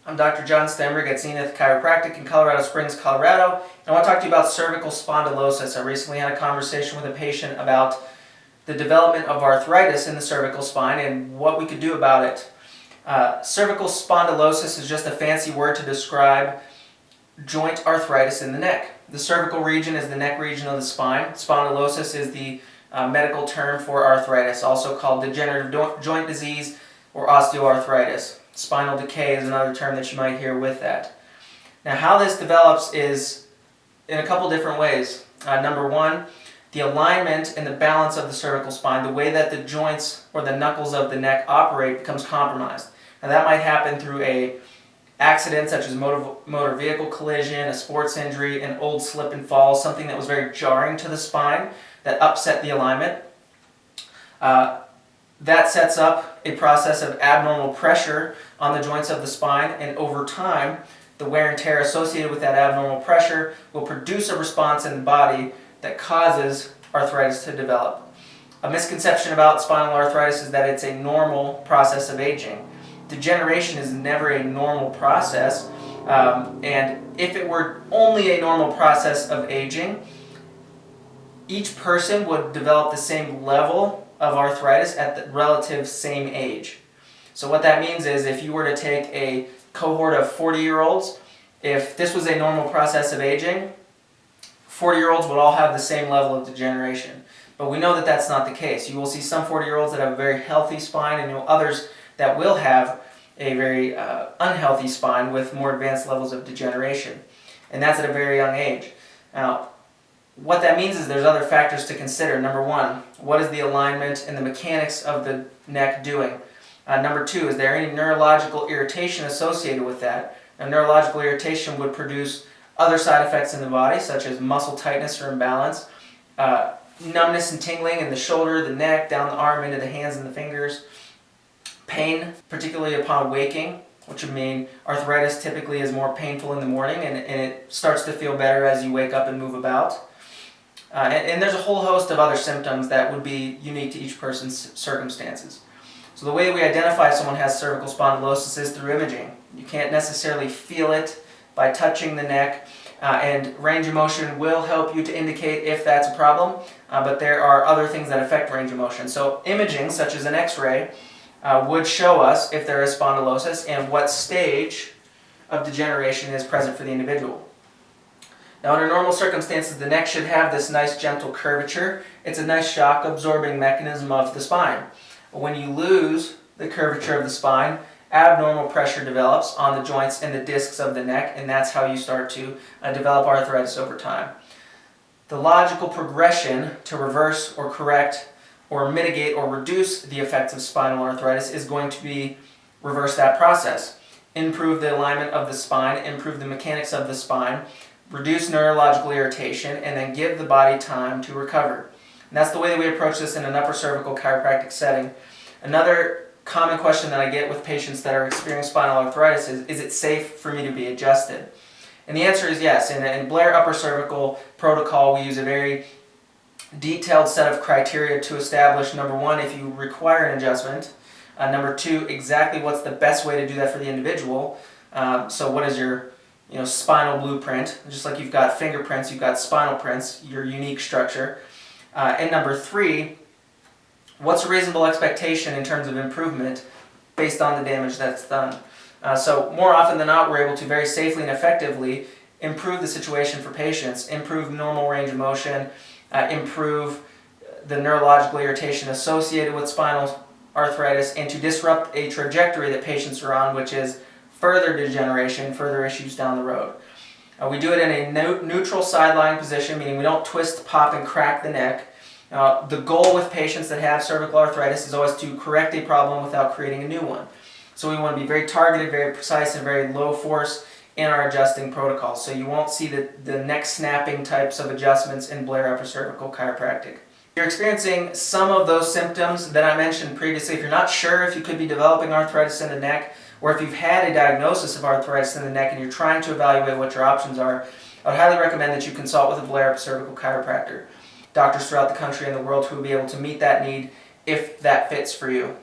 I'm Dr. John Stenberg at Zenith Chiropractic in Colorado Springs, Colorado. And I want to talk to you about cervical spondylosis. I recently had a conversation with a patient about the development of arthritis in the cervical spine and what we could do about it. Cervical spondylosis is just a fancy word to describe joint arthritis in the neck. The cervical region is the neck region of the spine. Spondylosis is the medical term for arthritis, also called degenerative joint disease or osteoarthritis. Spinal decay is another term that you might hear with that. Now, how this develops is in a couple different ways. Number one, the alignment and the balance of the cervical spine, the way that the joints or the knuckles of the neck operate, becomes compromised. Now, that might happen through an accident such as motor vehicle collision, a sports injury, an old slip and fall, something that was very jarring to the spine that upset the alignment. That sets up a process of abnormal pressure on the joints of the spine, and over time, the wear and tear associated with that abnormal pressure will produce a response in the body that causes arthritis to develop. A misconception about spinal arthritis is that it's a normal process of aging. Degeneration is never a normal process, and if it were only a normal process of aging, each person would develop the same level of arthritis at the relative same age. So what that means is if you were to take a cohort of 40-year-olds, if this was a normal process of aging, 40-year-olds would all have the same level of degeneration. But we know that that's not the case. You will see some 40-year-olds that have a very healthy spine, and others that will have a very unhealthy spine with more advanced levels of degeneration. And that's at a very young age. Now, what that means is there's other factors to consider. Number one, what is the alignment and the mechanics of the neck doing? Number two, is there any neurological irritation associated with that? Now, neurological irritation would produce other side effects in the body, such as muscle tightness or imbalance, numbness and tingling in the shoulder, the neck, down the arm, into the hands and the fingers, pain, particularly upon waking, which would mean arthritis typically is more painful in the morning, and it starts to feel better as you wake up and move about. And there's a whole host of other symptoms that would be unique to each person's circumstances. So the way we identify if someone has cervical spondylosis is through imaging. You can't necessarily feel it by touching the neck, and range of motion will help you to indicate if that's a problem, but there are other things that affect range of motion. So imaging, such as an X-ray, would show us if there is spondylosis and what stage of degeneration is present for the individual. Now, under normal circumstances, the neck should have this nice gentle curvature. It's a nice shock absorbing mechanism of the spine. When you lose the curvature of the spine, abnormal pressure develops on the joints and the discs of the neck, and that's how you start to develop arthritis over time. The logical progression to reverse or correct or mitigate or reduce the effects of spinal arthritis is going to be reverse that process. Improve the alignment of the spine, improve the mechanics of the spine, reduce neurological irritation, and then give the body time to recover. And that's the way that we approach this in an upper cervical chiropractic setting. Another common question that I get with patients that are experiencing spinal arthritis is it safe for me to be adjusted? And the answer is yes. In Blair Upper Cervical Protocol, we use a very detailed set of criteria to establish, number one, if you require an adjustment, number two, exactly what's the best way to do that for the individual. So what is your spinal blueprint? Just like you've got fingerprints, you've got spinal prints, your unique structure. And number three, what's a reasonable expectation in terms of improvement based on the damage that's done? So more often than not, we're able to very safely and effectively improve the situation for patients, improve normal range of motion, improve the neurological irritation associated with spinal arthritis, and to disrupt a trajectory that patients are on, which is further degeneration, further issues down the road. We do it in a neutral sideline position, meaning we don't twist, pop, and crack the neck. The goal with patients that have cervical arthritis is always to correct a problem without creating a new one. So we want to be very targeted, very precise, and very low force in our adjusting protocols. So you won't see the neck snapping types of adjustments in Blair Upper Cervical Chiropractic. If you're experiencing some of those symptoms that I mentioned previously, if you're not sure if you could be developing arthritis in the neck, or if you've had a diagnosis of arthritis in the neck and you're trying to evaluate what your options are, I would highly recommend that you consult with a Blair Upper Cervical Chiropractor. Doctors throughout the country and the world who will be able to meet that need if that fits for you.